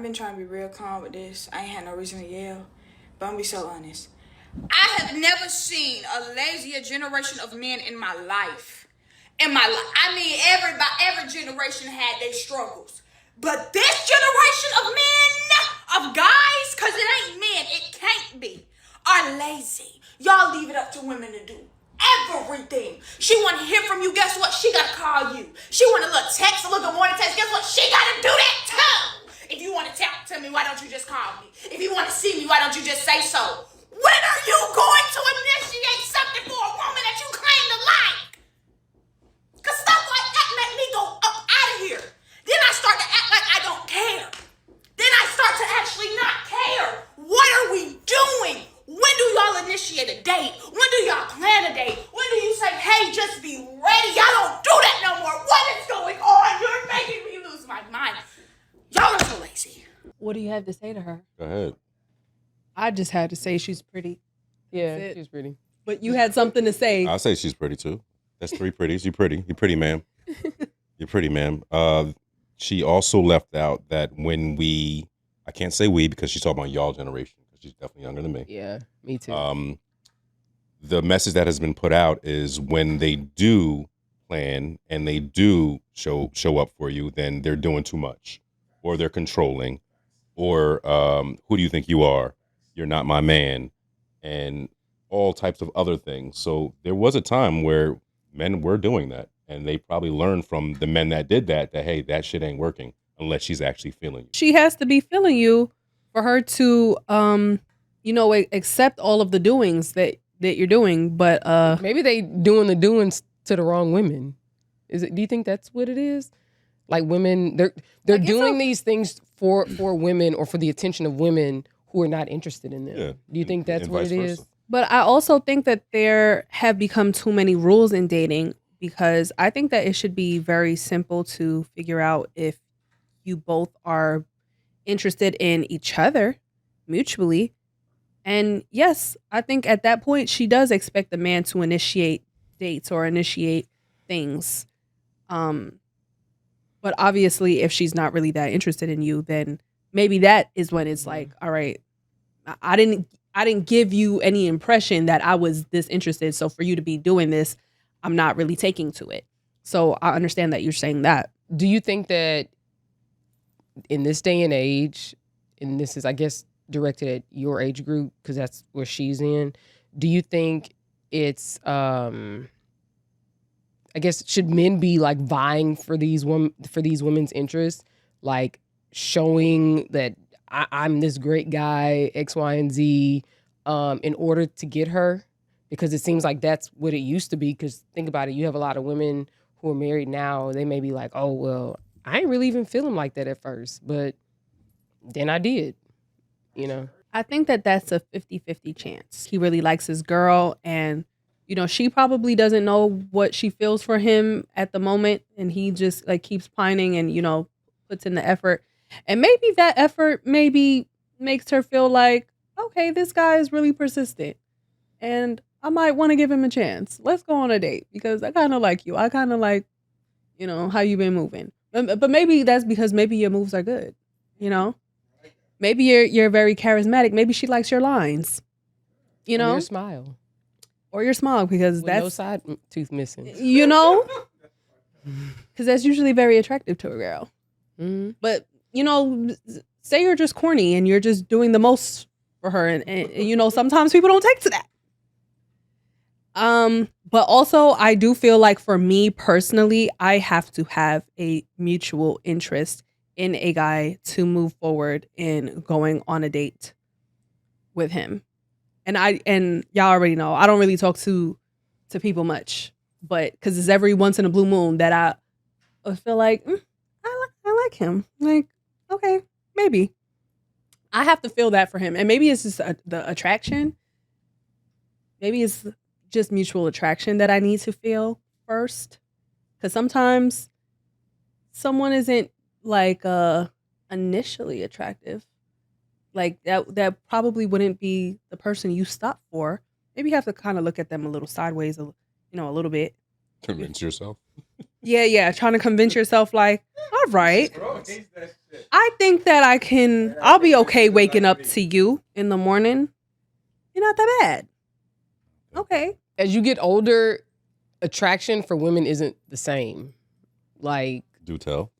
I've been trying to be real calm with this. I ain't had no reason to yell, but I'm gonna be so honest. I have never seen a lazier generation of men in my life. I mean, every generation had their struggles, but this generation of men, of guys, cause it ain't men, it can't be, are lazy. Y'all leave it up to women to do everything. She want to hear from you. Guess what? She gotta call you. She want a little text, a little good morning text. Guess what? She gotta do that too. If you want to talk to me, why don't you just call me? If you want to see me, why don't you just say so? When are you going to initiate something for a woman that you claim to like? Cause stuff like that make me go up out of here. Then I start to act like I don't care. Then I start to actually not care. What are we doing? When do y'all initiate a date? When do y'all plan a date? When do you say, hey, just be ready? Y'all don't do that no more. What is going on? You're making me lose my mind. Y'all are so lazy. What do you have to say to her? Go ahead. I just had to say she's pretty. Yeah, she's pretty. But you had something to say. I'll say she's pretty too. That's three pretties. You're pretty. You're pretty, ma'am. You're pretty, ma'am. She also left out that when I can't say we because she's talking about y'all generation because she's definitely younger than me. Yeah, me too. The message that has been put out is when they do plan and they do show up for you, then they're doing too much, or they're controlling, or who do you think you are? You're not my man, and all types of other things. So there was a time where men were doing that, and they probably learned from the men that did that hey, that shit ain't working unless she's actually feeling you. She has to be feeling you for her to, accept all of the doings that you're doing. But maybe they doing the doings to the wrong women. Do you think that's what it is? Like women, they're doing these things for women or for the attention of women who are not interested in them. Yeah. Do you think that's what it is? But I also think that there have become too many rules in dating, because I think that it should be very simple to figure out if you both are interested in each other mutually. And yes, I think at that point she does expect the man to initiate dates or initiate things. But obviously if she's not really that interested in you, then maybe that is when it's like, all right, I didn't give you any impression that I was this interested. So for you to be doing this, I'm not really taking to it. So I understand that you're saying that. Do you think that in this day and age, and this is, I guess, directed at your age group because that's where she's in, do you think it's, I guess, should men be like vying for these women's interests, like showing that I'm this great guy, X, Y, and Z, in order to get her? Because it seems like that's what it used to be. Because think about it, you have a lot of women who are married now. They may be like, oh, well, I ain't really even feeling like that at first, but then I did, I think that that's a 50-50 chance. He really likes his girl, and, she probably doesn't know what she feels for him at the moment, and he just like keeps pining and, puts in the effort. And maybe that effort maybe makes her feel like, okay, this guy is really persistent and I might want to give him a chance. Let's go on a date because I kind of like you. I kind of like, how you've been moving. But maybe that's because maybe your moves are good, Maybe you're very charismatic. Maybe she likes your lines, Or your smile. Or your smile, because with that's no side tooth missing. Because that's usually very attractive to a girl. Mm-hmm. But say you're just corny and you're just doing the most for her, and sometimes people don't take to that. But also I do feel like for me personally, I have to have a mutual interest in a guy to move forward in going on a date with him. And y'all already know I don't really talk to people much, but because it's every once in a blue moon that I feel like I like him. Like, okay, maybe I have to feel that for him, and maybe it's just the attraction. Maybe it's just mutual attraction that I need to feel first, because sometimes someone isn't like initially attractive. Like that probably wouldn't be the person you stop for. Maybe you have to kind of look at them a little sideways, a little bit. Convince yourself. Yeah. Trying to convince yourself, like, all right. I think that I'll be okay waking up to you in the morning. You're not that bad. Okay. As you get older, attraction for women isn't the same. Like, Do tell.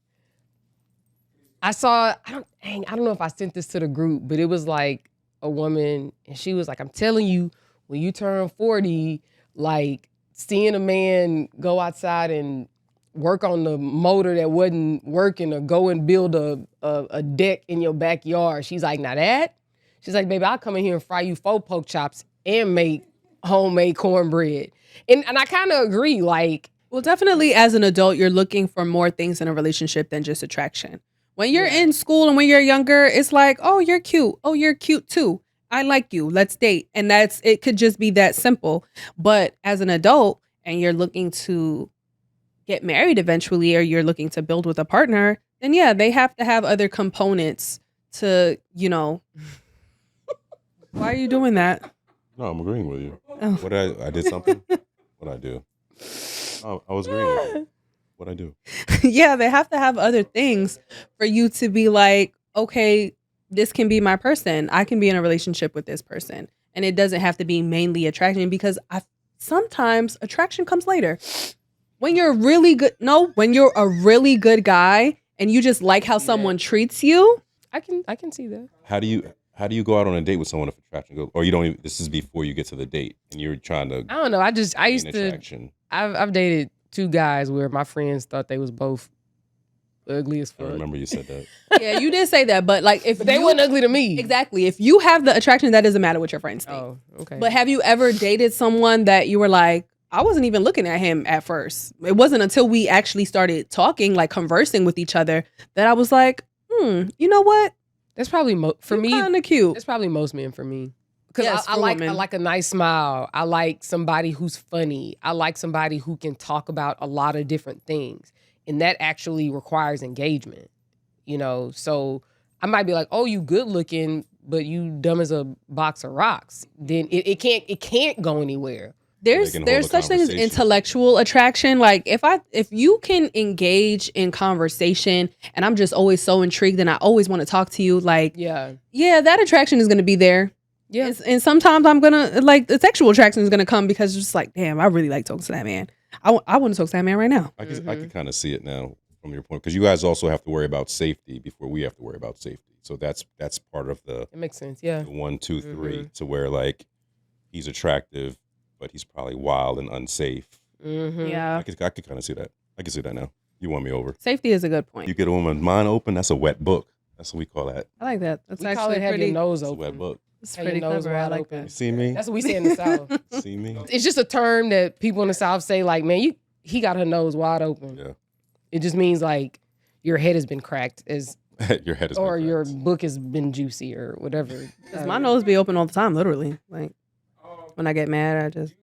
I don't know if I sent this to the group, but it was like a woman and she was like, I'm telling you, when you turn 40, like seeing a man go outside and work on the motor that wasn't working or go and build a deck in your backyard. She's like, now that? She's like, baby, I'll come in here and fry you 4 pork chops and make homemade cornbread. And I kind of agree, like, well, definitely as an adult, you're looking for more things in a relationship than just attraction. When you're in school and when you're younger, it's like, oh, you're cute. Oh, you're cute too. I like you. Let's date. And it could just be that simple. But as an adult and you're looking to get married eventually, or you're looking to build with a partner, then yeah, they have to have other components to, why are you doing that? No, I'm agreeing with you. Oh. What I did something? What I do? Oh, I was agreeing with you. What I do? Yeah, they have to have other things for you to be like, okay, this can be my person. I can be in a relationship with this person. And it doesn't have to be mainly attraction, because sometimes attraction comes later. When you're when you're a really good guy and you just like how someone treats you. I can see that. How do you go out on a date with someone if attraction goes, or you don't even, this is before you get to the date and you're trying to I don't know. I used attraction. to I've dated 2 guys where my friends thought they was both ugly as I fuck. remember you said that. Yeah, you did say that, but like But they weren't ugly to me. Exactly. If you have the attraction, that doesn't matter what your friends think. Oh, okay. But have you ever dated someone that you were like, I wasn't even looking at him at first. It wasn't until we actually started talking, like conversing with each other, that I was like, you know what? That's probably for me. Kind of cute. That's probably most men for me. Because Yes, I for like women. a nice smile. I like somebody who's funny. I like somebody who can talk about a lot of different things. And that actually requires engagement. So I might be like, oh, you good looking, but you dumb as a box of rocks. Then it can't go anywhere. There's can hold a such thing as conversation. intellectual attraction. Like if you can engage in conversation and I'm just always so intrigued and I always want to talk to you, like, yeah, that attraction is going to be there. Yeah. And sometimes I'm going to, like, the sexual attraction is going to come because it's just like, damn, I really like talking to that man. I want to talk to that man right now. I can kind of see it now from your point, because you guys also have to worry about safety before we have to worry about safety. So that's part of the It makes sense. Yeah. 1, 2, 3, to where like he's attractive, but he's probably wild and unsafe. Mm-hmm. Yeah. I could kind of see that. I can see that now. You won me over. Safety is a good point. You get a woman's mind open, that's a wet book. That's what we call that. I like that. That's We call actually it have pretty. your nose It's a open. wet book. It's Have pretty your nose clever. I wide like open. You that. see me? That's what we say in the South. See me? It's just a term that people in the South say, like, man, he got her nose wide open. Yeah. It just means like your head has been cracked Your head is or your book has been juicy or whatever. Because my nose be open all the time, literally. Like when I get mad, I just